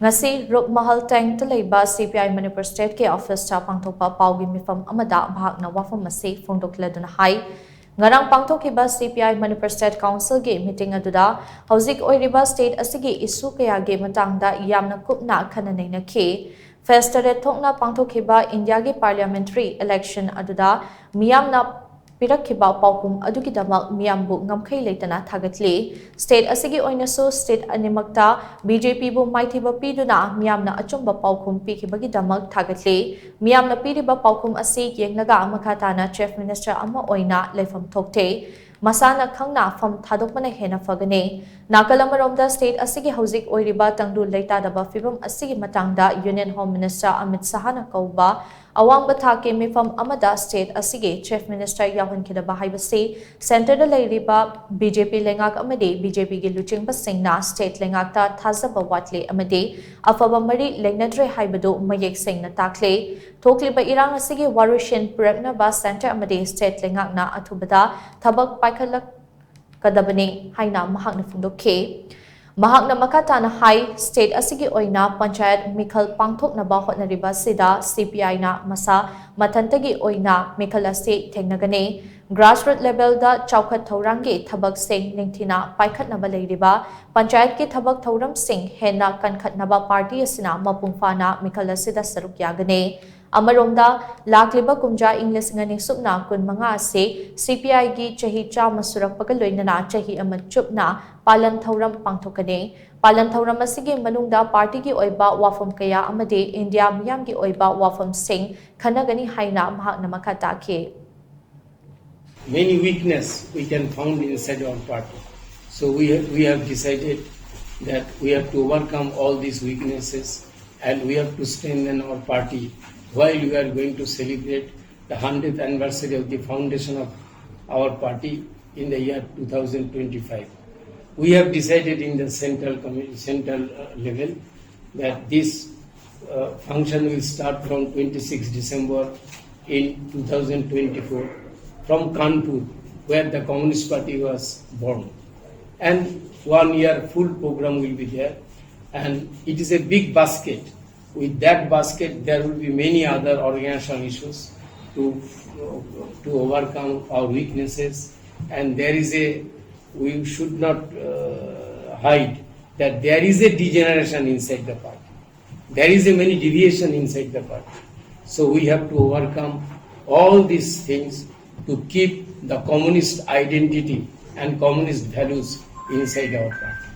Ngasi Rukmahal Tang Talaiba CPI Manipur State ke Office cha pangthokpa paugi mifam amada bahakna wafam ase phongdokleduna hai ngarang pangthokiba CPI Manipur State Council ge meeting aduda hauzik oiriba state asigi issue kaya ge matangda yamna kupna khananaina ke festare thokna pangthokiba India ge parliamentary election aduda miyamna Pirakhiba paukum adukidamak miyambu ngamkhai leitana thagatli state asigi oinasu state animakta BJP bu maithiba piduna miyamna achumba paukum pikibagi damak thagatli miyamna piriba paukum asi yengnaga amakhatana chief minister ama oina leifam thokte masana khangna Pham Thadokpana Hena fagane nakalamaromda state asigi hauzik oiriba tangdu leitadaba fibam asigi matangda union home minister Amit Sahana kauba awang bathake mifam amada state asige chief minister yawan kidaba haibase center da leiriba BJP lengak amade BJP ge luching basingna state lengak ta thazaba watle amade afaba mari lengnadre haibado mayek singna takle thokliba irang asige warushin purakna ba center amade state lengak na athubada thabak paikhalak kadabane haina mahakna phungdokhe Mahakna makatana hai state asigi oina panchayat mikhal pangthokna ba hotnariba sida CPI na masa mathantagi oina mikhal ase thengnagane grassroots level da chawkhat thaurangi thabak sing ningthina paikhatnaba leiriba panchayat ki thabak thauram sing Hena kankhatnaba party asina mapungfana mikhal asida saruk yagane Amaromda lakliba kumja English ngani supna kun manga ase CPI gi chahi chama surakpaga loinana chahi amat chupna palan thauram pangthokane palan thauram asigi manungda party gi oiba wafam kaya amade India miyam gi oiba wafam sing khanagani haina mahakna makata ke many weakness we can found inside our party, so we have decided that we have to overcome all these weaknesses and we have to strengthen our party while we are going to celebrate the 100th anniversary of the foundation of our party in the year 2025. We have decided in the central level that this function will start from 26 December in 2024 from Kanpur, where the Communist Party was born. And 1 year full program will be there, and it is a big basket. With that basket, there will be many other organizational issues to overcome our weaknesses, and we should not hide that there is a degeneration inside the party. There is a many deviation inside the party. So we have to overcome all these things to keep the communist identity and communist values inside our party.